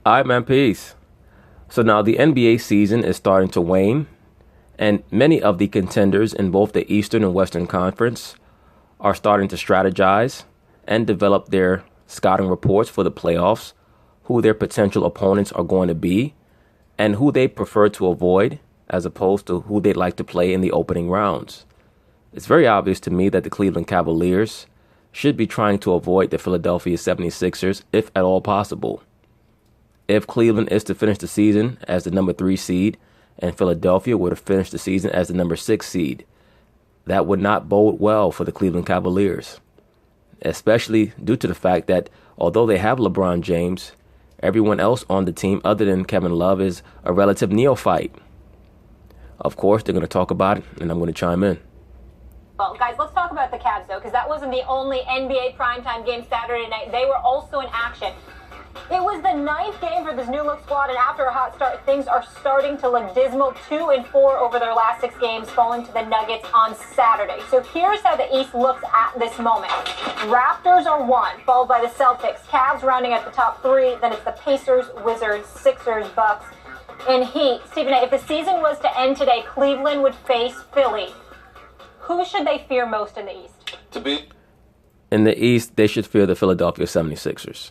All right, man, peace. So now the NBA season is starting to wane, and many of the contenders in both the Eastern and Western Conference are starting to strategize and develop their scouting reports for the playoffs, who their potential opponents are going to be, and who they prefer to avoid as opposed to who they'd like to play in the opening rounds. It's very obvious to me that the Cleveland Cavaliers should be trying to avoid the Philadelphia 76ers if at all possible. If Cleveland is to finish the season as the number 3 seed and Philadelphia were to finish the season as the number 6 seed, that would not bode well for the Cleveland Cavaliers, especially due to the fact that although they have LeBron James, everyone else on the team other than Kevin Love is a relative neophyte. Of course, they're going to talk about it, and I'm going to chime in. Well, guys, let's talk about the Cavs, though, because that wasn't the only NBA primetime game Saturday night. They were also in action. It was the 9th game for this new-look squad, and after a hot start, things are starting to look dismal. 2-4 over their last 6 games, falling to the Nuggets on Saturday. So here's how the East looks at this moment. Raptors are 1, followed by the Celtics. Cavs rounding at the top 3. Then it's the Pacers, Wizards, Sixers, Bucks, and Heat. Stephen A., if the season was to end today, Cleveland would face Philly. Who should they fear most in the East? In the East, they should fear the Philadelphia 76ers.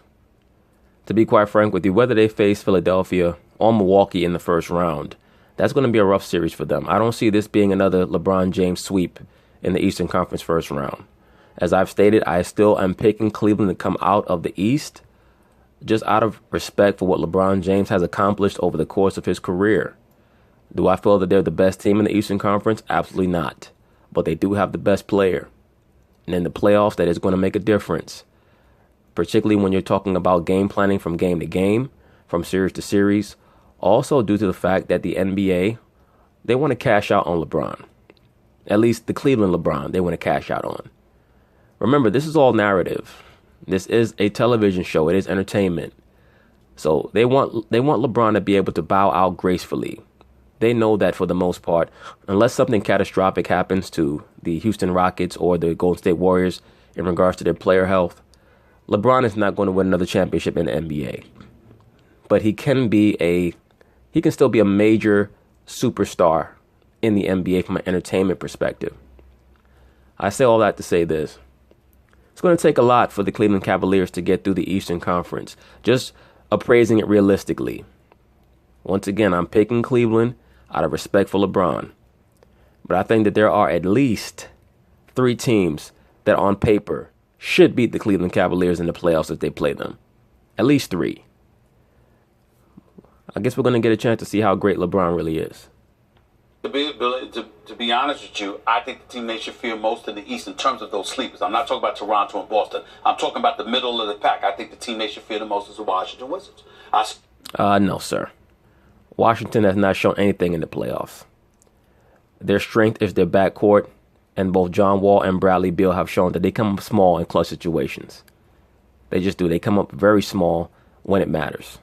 To be quite frank with you, whether they face Philadelphia or Milwaukee in the first round, that's going to be a rough series for them. I don't see this being another LeBron James sweep in the Eastern Conference first round. As I've stated, I still am picking Cleveland to come out of the East just out of respect for what LeBron James has accomplished over the course of his career. Do I feel that they're the best team in the Eastern Conference? Absolutely not. But they do have the best player. And in the playoffs, that is going to make a difference, particularly when you're talking about game planning from game to game, from series to series. Also due to the fact that the NBA, they want to cash out on LeBron. At least the Cleveland LeBron, they want to cash out on. Remember, this is all narrative. This is a television show. It is entertainment. So they want LeBron to be able to bow out gracefully. They know that for the most part, unless something catastrophic happens to the Houston Rockets or the Golden State Warriors in regards to their player health, LeBron is not going to win another championship in the NBA. But he can still be a major superstar in the NBA from an entertainment perspective. I say all that to say this. It's going to take a lot for the Cleveland Cavaliers to get through the Eastern Conference, just appraising it realistically. Once again, I'm picking Cleveland out of respect for LeBron. But I think that there are at least 3 teams that on paper should beat the Cleveland Cavaliers in the playoffs if they play them. At least 3. I guess we're going to get a chance to see how great LeBron really is. To be honest with you, I think the team they should fear most in the East in terms of those sleepers. I'm not talking about Toronto and Boston. I'm talking about the middle of the pack. I think the team they should fear the most is the Washington Wizards. No, sir. Washington has not shown anything in the playoffs. Their strength is their backcourt, and both John Wall and Bradley Beal have shown that they come up small in clutch situations. They just do. They come up very small when it matters.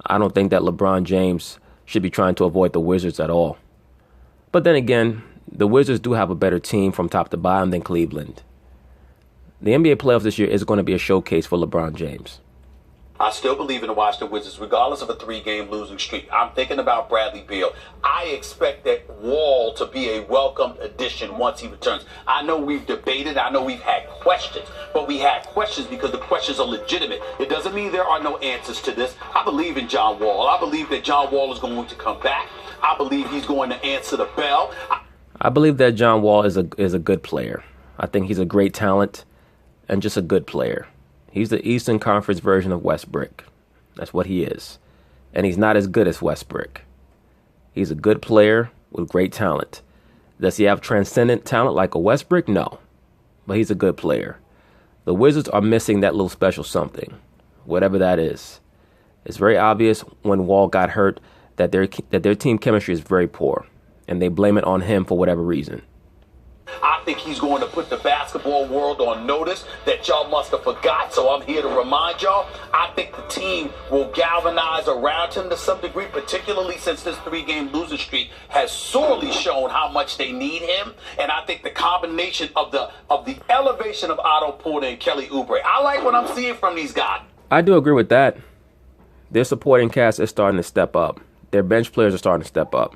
I don't think that LeBron James should be trying to avoid the Wizards at all. But then again, the Wizards do have a better team from top to bottom than Cleveland. The NBA playoffs this year is going to be a showcase for LeBron James. I still believe in the Washington Wizards, regardless of a 3-game losing streak. I'm thinking about Bradley Beal. I expect that Wall to be a welcomed addition once he returns. I know we've debated. I know we've had questions. But we had questions because the questions are legitimate. It doesn't mean there are no answers to this. I believe in John Wall. I believe that John Wall is going to come back. I believe he's going to answer the bell. I believe that John Wall is a good player. I think he's a great talent and just a good player. He's the Eastern Conference version of Westbrook. That's what he is. And he's not as good as Westbrook. He's a good player with great talent. Does he have transcendent talent like a Westbrook? No. But he's a good player. The Wizards are missing that little special something, whatever that is. It's very obvious when Wall got hurt that their team chemistry is very poor, and they blame it on him for whatever reason. I think he's going to put the basketball world on notice that y'all must have forgot, so I'm here to remind y'all. I think the team will galvanize around him to some degree, particularly since this 3-game losing streak has sorely shown how much they need him. And I think the combination of the elevation of Otto Porter and Kelly Oubre, I like what I'm seeing from these guys. I do agree with that. their supporting cast is starting to step up. Their bench players are starting to step up.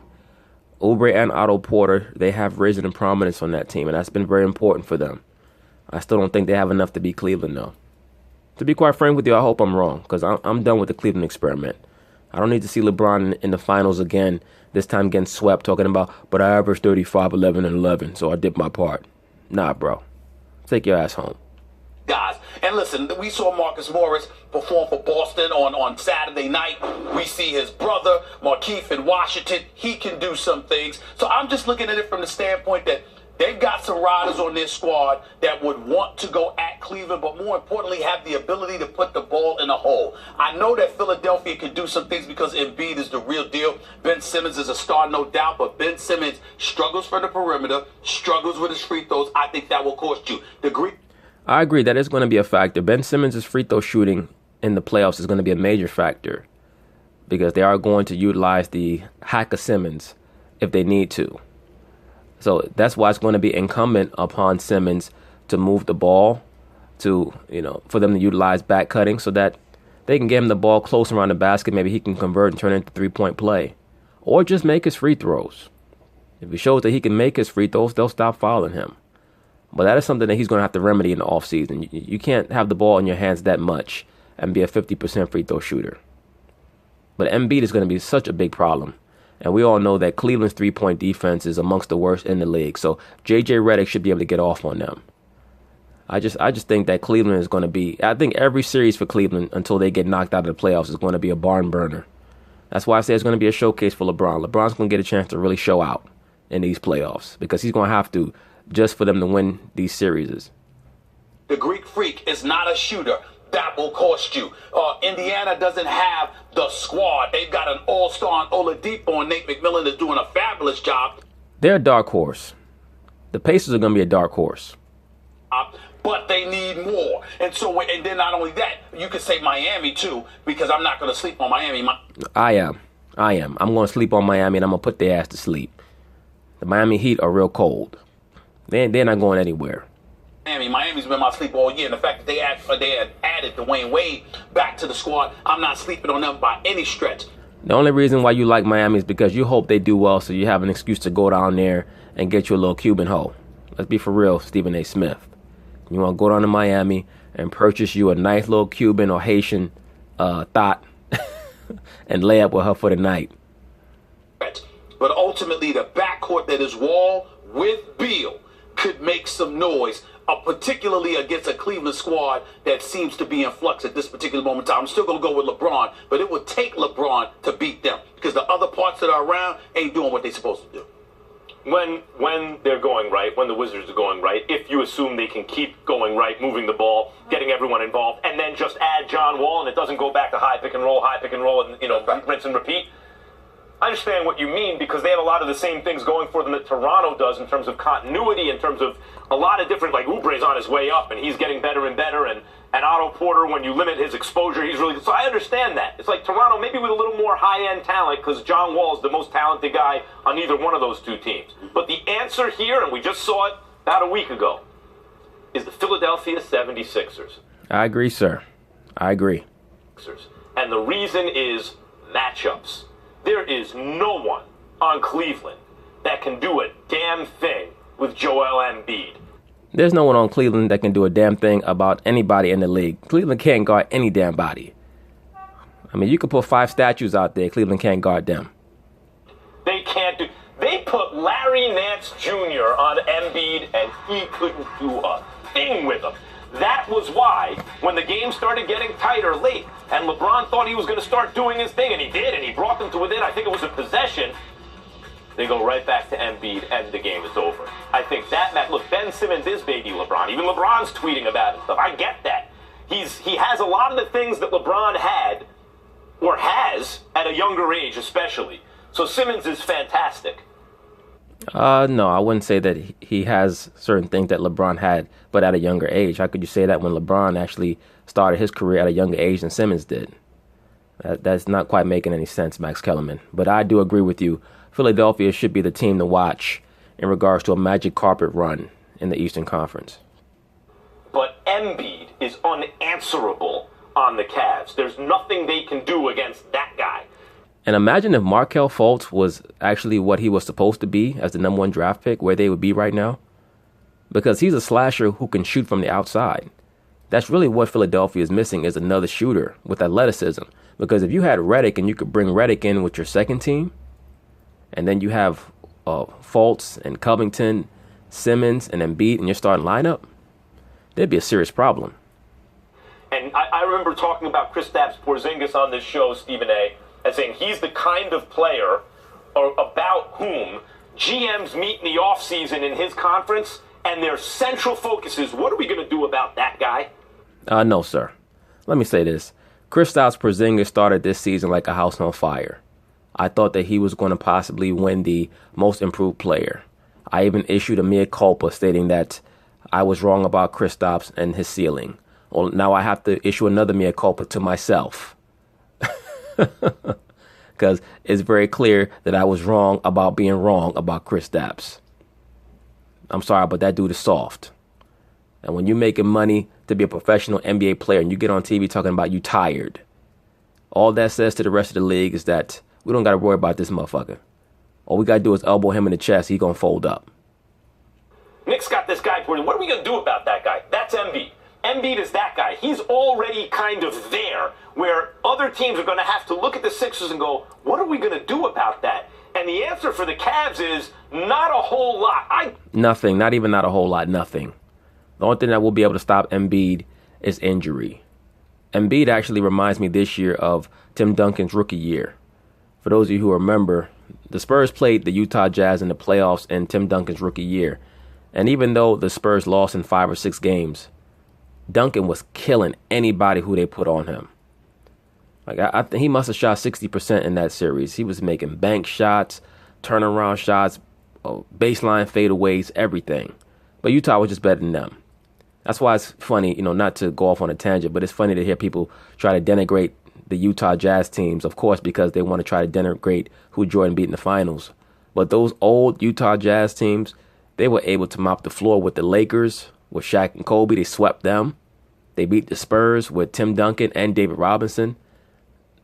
Oubre and Otto Porter, they have risen in prominence on that team, and that's been very important for them. I still don't think they have enough to beat Cleveland, though. To be quite frank with you, I hope I'm wrong, because I'm done with the Cleveland experiment. I don't need to see LeBron in the finals again, this time getting swept, talking about, but I averaged 35, 11, and 11, so I did my part. Nah, bro. Take your ass home. Guys, and listen, we saw Marcus Morris perform for Boston on Saturday night. We see his brother, Markieff, in Washington. He can do some things. So I'm just looking at it from the standpoint that they've got some riders on this squad that would want to go at Cleveland, but more importantly, have the ability to put the ball in a hole. I know that Philadelphia can do some things because Embiid is the real deal. Ben Simmons is a star, no doubt, but Ben Simmons struggles from the perimeter, struggles with his free throws. I think that will cost you. I agree that is going to be a factor. Ben Simmons' free throw shooting in the playoffs is going to be a major factor because they are going to utilize the hack of Simmons if they need to. So that's why it's going to be incumbent upon Simmons to move the ball, to, for them to utilize back cutting so that they can get him the ball close around the basket. Maybe he can convert and turn it into three-point play, or just make his free throws. If he shows that he can make his free throws, they'll stop fouling him. But that is something that he's going to have to remedy in the offseason. You can't have the ball in your hands that much and be a 50% free throw shooter. But Embiid is going to be such a big problem. And we all know that Cleveland's three-point defense is amongst the worst in the league. So J.J. Redick should be able to get off on them. I just think that Cleveland is going to be... I think every series for Cleveland until they get knocked out of the playoffs is going to be a barn burner. That's why I say it's going to be a showcase for LeBron. LeBron's going to get a chance to really show out in these playoffs because he's going to have to just for them to win these series. The Greek Freak is not a shooter. That will cost you. Indiana doesn't have the squad. They've got an all-star on Oladipo, and Nate McMillan is doing a fabulous job. They're a dark horse. The Pacers are going to be a dark horse. But they need more. And then not only that, you could say Miami too, because I'm not going to sleep on Miami. I am. I'm going to sleep on Miami, and I'm going to put their ass to sleep. The Miami Heat are real cold. They're not going anywhere. Miami's been my sleep all year. And the fact that they had added Dwayne Wade back to the squad, I'm not sleeping on them by any stretch. The only reason why you like Miami is because you hope they do well, so you have an excuse to go down there and get you a little Cuban hoe. Let's be for real, Stephen A. Smith. You want to go down to Miami and purchase you a nice little Cuban or Haitian thought and lay up with her for the night. But ultimately, the backcourt that is Wall with Beal could make some noise, particularly against a Cleveland squad that seems to be in flux at this particular moment in time. I'm still going to go with LeBron, but it would take LeBron to beat them because the other parts that are around ain't doing what they're supposed to do. When they're going right, when the Wizards are going right, if you assume they can keep going right, moving the ball, getting everyone involved, and then just add John Wall and it doesn't go back to high pick and roll, and rinse and repeat, I understand what you mean because they have a lot of the same things going for them that Toronto does in terms of continuity, in terms of a lot of different, like Oubre's on his way up and he's getting better and better, and Otto Porter, when you limit his exposure, he's really good. So I understand that. It's like Toronto maybe with a little more high-end talent because John Wall is the most talented guy on either one of those two teams. But the answer here, and we just saw it about a week ago, is the Philadelphia 76ers. I agree, sir. I agree. And the reason is matchups. There is no one on Cleveland that can do a damn thing with Joel Embiid. There's no one on Cleveland that can do a damn thing about anybody in the league. Cleveland can't guard any damn body. I mean, you could put 5 statues out there. Cleveland can't guard them. They can't do... They put Larry Nance Jr. on Embiid, and he couldn't do a thing with him. That was why, when the game started getting tighter late, and LeBron thought he was going to start doing his thing, and he did, and he brought them to within, I think it was a possession, they go right back to Embiid, and the game is over. I think that, look, Ben Simmons is baby LeBron. Even LeBron's tweeting about it and stuff. I get that. He has a lot of the things that LeBron had, or has, at a younger age especially. So Simmons is fantastic. No, I wouldn't say that he has certain things that LeBron had, but at a younger age. How could you say that when LeBron actually started his career at a younger age than Simmons did? That's not quite making any sense, Max Kellerman. But I do agree with you. Philadelphia should be the team to watch in regards to a magic carpet run in the Eastern Conference. But Embiid is unanswerable on the Cavs. There's nothing they can do against that guy. And imagine if Markelle Fultz was actually what he was supposed to be as the number 1 draft pick, where they would be right now. Because he's a slasher who can shoot from the outside. That's really what Philadelphia is missing, is another shooter with athleticism. Because if you had Redick and you could bring Redick in with your second team, and then you have Fultz and Covington, Simmons, and Embiid in your starting lineup, there'd be a serious problem. And I remember talking about Kristaps Porzingis on this show, Stephen A., as saying he's the kind of player or about whom GMs meet in the offseason in his conference, and their central focus is, what are we going to do about that guy? No, sir. Let me say this. Kristaps Porzingis started this season like a house on fire. I thought that he was going to possibly win the most improved player. I even issued a mea culpa stating that I was wrong about Kristaps and his ceiling. Well, now I have to issue another mea culpa to myself. Because it's very clear that I was wrong about being wrong about Kristaps. I'm sorry, but that dude is soft. And when you're making money to be a professional NBA player and you get on TV talking about you tired, all that says to the rest of the league is that we don't got to worry about this motherfucker. All we got to do is elbow him in the chest. He going to fold up. Nick's got this guy. What are we going to do about that guy? That's Embiid. Embiid is that guy. He's already kind of there, where other teams are going to have to look at the Sixers and go, what are we going to do about that? And the answer for the Cavs is not a whole lot. Nothing. Not even not a whole lot. Nothing. The only thing that will be able to stop Embiid is injury. Embiid actually reminds me this year of Tim Duncan's rookie year. For those of you who remember, the Spurs played the Utah Jazz in the playoffs in Tim Duncan's rookie year. And even though the Spurs lost in 5 or 6 games, Duncan was killing anybody who they put on him. Like I think he must have shot 60% in that series. He was making bank shots, turnaround shots, baseline fadeaways, everything. But Utah was just better than them. That's why it's funny, not to go off on a tangent, but it's funny to hear people try to denigrate the Utah Jazz teams, of course, because they want to try to denigrate who Jordan beat in the finals. But those old Utah Jazz teams, they were able to mop the floor with the Lakers, with Shaq and Kobe. They swept them. They beat the Spurs with Tim Duncan and David Robinson.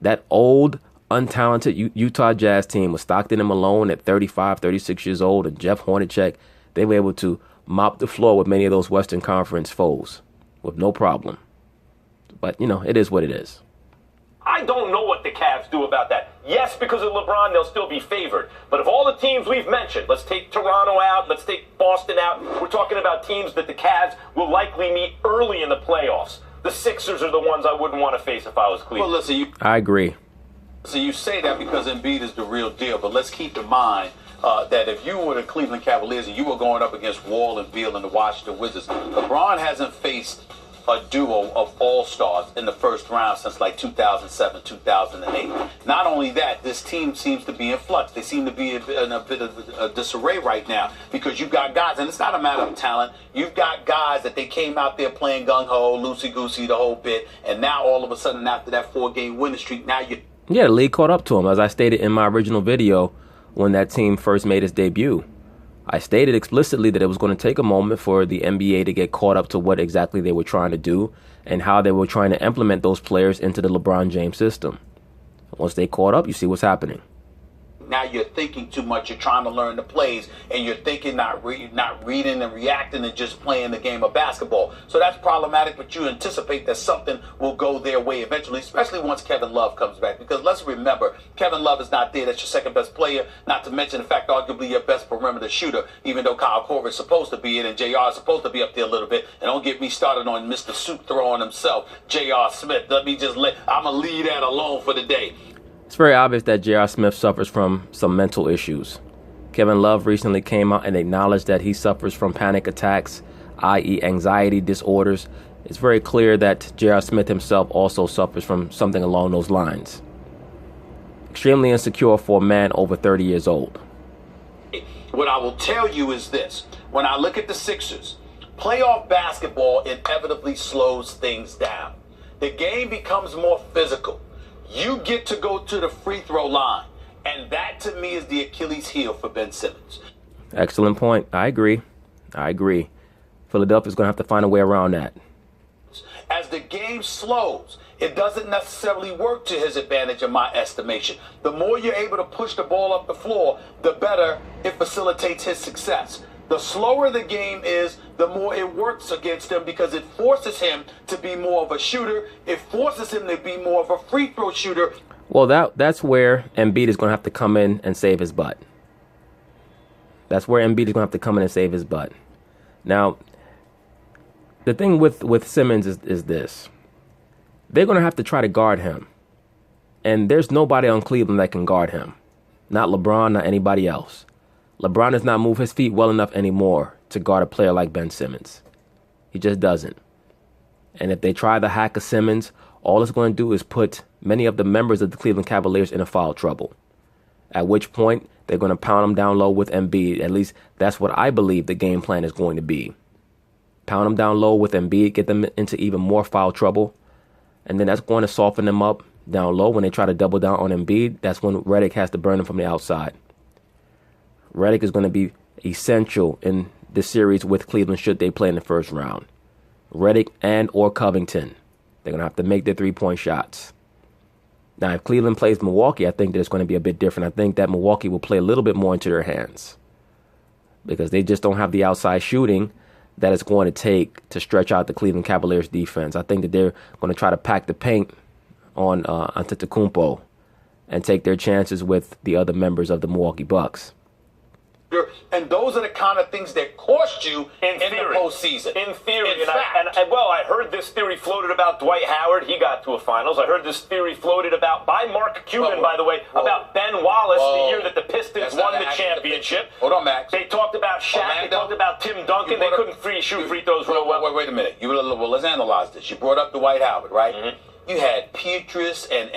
That old, untalented Utah Jazz team with Stockton and Malone at 35, 36 years old and Jeff Hornacek, they were able to mop the floor with many of those Western Conference foes with no problem. But, it is what it is. I don't know what the Cavs do about that. Yes, because of LeBron, they'll still be favored. But of all the teams we've mentioned, let's take Toronto out, let's take Boston out. We're talking about teams that the Cavs will likely meet early in the playoffs. The Sixers are the ones I wouldn't want to face if I was Cleveland. Well, listen, I agree. So you say that because Embiid is the real deal, but let's keep in mind that if you were the Cleveland Cavaliers and you were going up against Wall and Beal and the Washington Wizards, LeBron hasn't faced a duo of all-stars in the first round since like 2007, 2008. Not only that, this team seems to be in flux. They seem to be in a bit of a disarray right now because you've got guys, and it's not a matter of talent. You've got guys that they came out there playing gung-ho, loosey-goosey, the whole bit, and now all of a sudden after that 4-game winning streak, now you... Yeah, the league caught up to him, as I stated in my original video when that team first made its debut. I stated explicitly that it was going to take a moment for the NBA to get caught up to what exactly they were trying to do and how they were trying to implement those players into the LeBron James system. Once they caught up, you see what's happening. Now you're thinking too much. You're trying to learn the plays, and you're thinking not reading and reacting and just playing the game of basketball. So that's problematic, but you anticipate that something will go their way eventually, especially once Kevin Love comes back. Because let's remember, Kevin Love is not there. That's your second best player, not to mention the fact arguably your best perimeter shooter, even though Kyle Korver is supposed to be it and JR is supposed to be up there a little bit. And don't get me started on Mr. Soup throwing himself, J.R. Smith. I'm going to leave that alone for the day. It's very obvious that J.R. Smith suffers from some mental issues. Kevin Love recently came out and acknowledged that he suffers from panic attacks, i.e. anxiety disorders. It's very clear that J.R. Smith himself also suffers from something along those lines. Extremely insecure for a man over 30 years old. What I will tell you is this. When I look at the Sixers, playoff basketball inevitably slows things down. The game becomes more physical. You get to go to the free throw line. And that, to me, is the Achilles heel for Ben Simmons. Excellent point. I agree. Philadelphia's going to have to find a way around that. As the game slows, it doesn't necessarily work to his advantage in my estimation. The more you're able to push the ball up the floor, the better it facilitates his success. The slower the game is, the more it works against him because it forces him to be more of a shooter. It forces him to be more of a free throw shooter. Well, that's where Embiid is going to have to come in and save his butt. That's where Embiid is going to have to come in and save his butt. Now, the thing with Simmons is this. They're going to have to try to guard him. And there's nobody on Cleveland that can guard him. Not LeBron, not anybody else. LeBron does not move his feet well enough anymore to guard a player like Ben Simmons. He just doesn't. And if they try the hack of Simmons, all it's going to do is put many of the members of the Cleveland Cavaliers in a foul trouble. At which point, they're going to pound him down low with Embiid. At least that's what I believe the game plan is going to be. Pound him down low with Embiid, get them into even more foul trouble. And then that's going to soften them up down low. When they try to double down on Embiid, that's when Redick has to burn him from the outside. Redick is going to be essential in this series with Cleveland should they play in the first round. Redick and or Covington. They're going to have to make their three-point shots. Now, if Cleveland plays Milwaukee, I think that it's going to be a bit different. I think that Milwaukee will play a little bit more into their hands because they just don't have the outside shooting that it's going to take to stretch out the Cleveland Cavaliers defense. I think that they're going to try to pack the paint on Antetokounmpo and take their chances with the other members of the Milwaukee Bucks. And those are the kind of things that cost you in the postseason. In theory. In fact. I heard this theory floated about Dwight Howard. He got to a finals. I heard this theory floated about by Mark Cuban, by the way, about Ben Wallace the year that the Pistons won the championship. Hold on, Max. They talked about Shaq. They talked about Tim Duncan. They couldn't shoot free throws real well. Wait a minute. Well, let's analyze this. You brought up Dwight Howard, right? Mm-hmm. You had Petrus and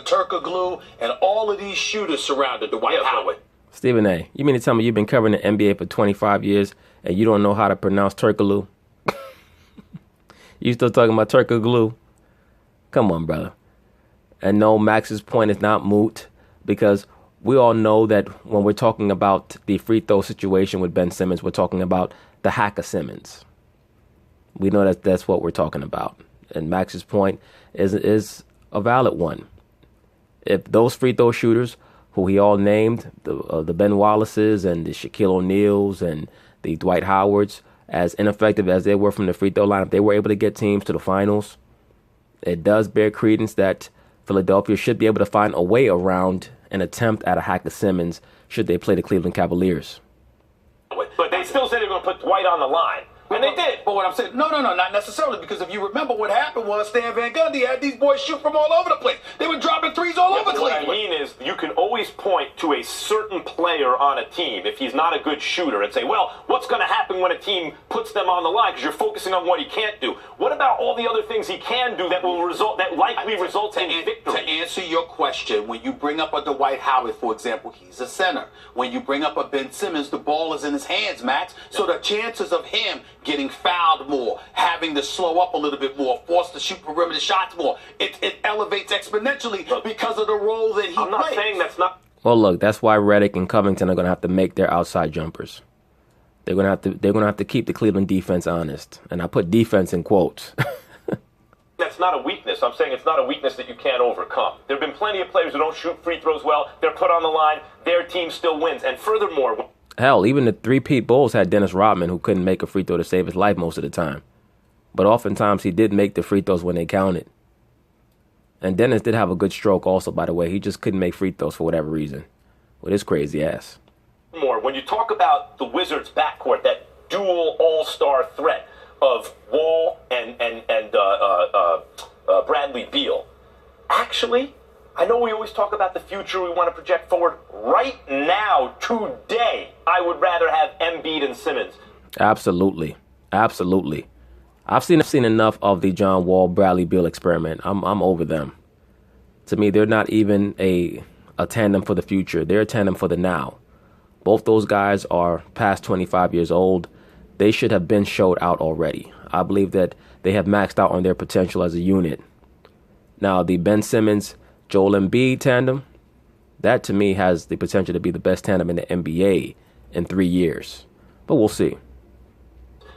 Turkoglu and all of these shooters surrounded Dwight Howard. Stephen A., you mean to tell me you've been covering the NBA for 25 years and you don't know how to pronounce Turkoglu? You still talking about Turkoglu? Come on, brother. And no, Max's point is not moot because we all know that when we're talking about the free throw situation with Ben Simmons, we're talking about the hack of Simmons. We know that that's what we're talking about. And Max's point is a valid one. If those free throw shooters who he all named, the Ben Wallaces and the Shaquille O'Neals and the Dwight Howards, as ineffective as they were from the free throw line, if they were able to get teams to the finals, it does bear credence that Philadelphia should be able to find a way around an attempt at a hack of Simmons should they play the Cleveland Cavaliers. But they still said they were going to put Dwight on the line. And they did. But what I'm saying, no, not necessarily, because if you remember what happened was Stan Van Gundy had these boys shoot from all over the place. They were dropping threes all over Cleveland. What I mean is you can always point to a certain player on a team if he's not a good shooter and say, well, what's going to happen when a team puts them on the line because you're focusing on what he can't do. What about all the other things he can do that likely result in victory? To answer your question, when you bring up a Dwight Howard, for example, he's a center. When you bring up a Ben Simmons, the ball is in his hands, Max. So the chances of him getting fouled more, having to slow up a little bit more, forced to shoot perimeter shots more, it elevates exponentially because of the role that he plays. I'm not saying that's not. Well, look, that's why Redick and Covington are going to have to make their outside jumpers. They're going to have to keep the Cleveland defense honest, and I put defense in quotes. That's not a weakness. I'm saying it's not a weakness that you can't overcome. There have been plenty of players who don't shoot free throws well. They're put on the line. Their team still wins. And furthermore, hell, even the three-peat Bulls had Dennis Rodman, who couldn't make a free throw to save his life most of the time. But oftentimes he did make the free throws when they counted. And Dennis did have a good stroke also, by the way. He just couldn't make free throws for whatever reason with his crazy ass. When you talk about the Wizards' backcourt, that dual all-star threat of Wall and Bradley Beal, actually, I know we always talk about the future, we want to project forward. Right now, today, I would rather have Embiid and Simmons. Absolutely. I've seen enough of the John Wall, Bradley Beal experiment. I'm over them. To me, they're not even a tandem for the future. They're a tandem for the now. Both those guys are past 25 years old. They should have been showed out already. I believe that they have maxed out on their potential as a unit. Now, the Ben Simmons, Joel Embiid tandem, that to me has the potential to be the best tandem in the NBA in 3 years. But we'll see.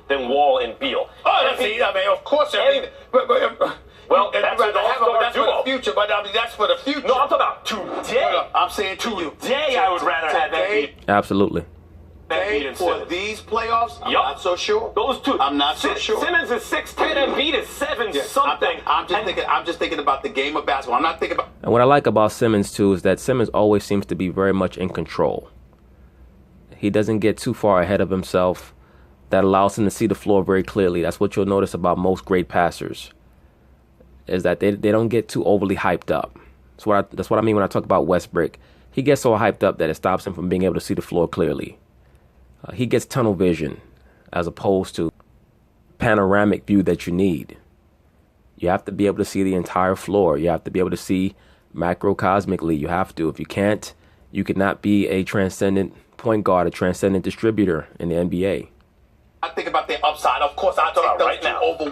than Wall and Beal. Oh, I mean, of course. Well, that's for the All-Star for the future. But I mean, that's for the future. No, I'm talking about today. I'm saying today, I would rather have Embiid. Absolutely. For Simmons. these playoffs, I'm not so sure. Those two. I'm not so sure. Simmons is 6'10", Embiid is 7-something. I'm just thinking about the game of basketball. I'm not thinking about. And what I like about Simmons, too, is that Simmons always seems to be very much in control. He doesn't get too far ahead of himself. That allows him to see the floor very clearly. That's what you'll notice about most great passers, is that they don't get too overly hyped up. That's what I mean when I talk about Westbrook. He gets so hyped up that it stops him from being able to see the floor clearly. He gets tunnel vision as opposed to panoramic view that you need. You have to be able to see the entire floor. You have to be able to see macrocosmically. You have to. If you can't, you cannot be a transcendent point guard, a transcendent distributor in the NBA. I think about their upside. Of course, I take those two over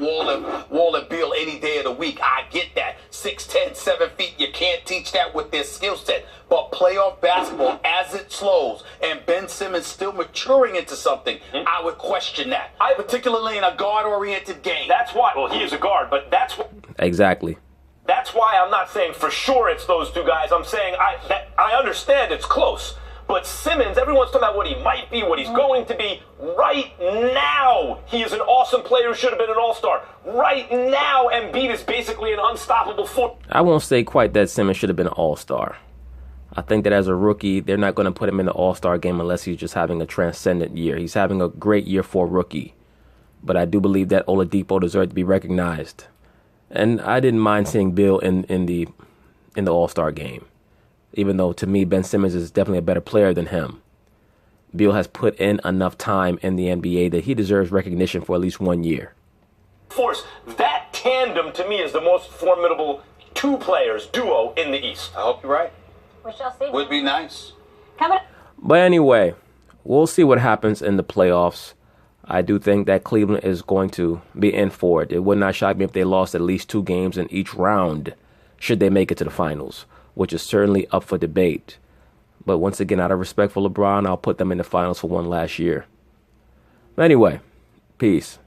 Wall and Beal any day of the week. I get that. 6'10", 7 feet. You can't teach that with their skill set. But playoff basketball, as it slows, and Ben Simmons still maturing into something, I would question that. Particularly in a guard-oriented game. That's why. Well, he is a guard, but that's what. Exactly. That's why I'm not saying for sure it's those two guys. I'm saying I understand it's close. But Simmons, everyone's talking about what he might be, what he's going to be. Right now, he is an awesome player who should have been an all-star. Right now, Embiid is basically an unstoppable force. I won't say quite that Simmons should have been an all-star. I think that as a rookie, they're not going to put him in the all-star game unless he's just having a transcendent year. He's having a great year for a rookie. But I do believe that Oladipo deserved to be recognized. And I didn't mind seeing Bill in the all-star game. Even though, to me, Ben Simmons is definitely a better player than him. Beal has put in enough time in the NBA that he deserves recognition for at least 1 year. Force. That tandem, to me, is the most formidable duo in the East. I hope you're right. We shall see. Would be nice. But anyway, we'll see what happens in the playoffs. I do think that Cleveland is going to be in for it. It would not shock me if they lost at least 2 games in each round, should they make it to the finals, which is certainly up for debate. But once again, out of respect for LeBron, I'll put them in the finals for one last year. But anyway, peace.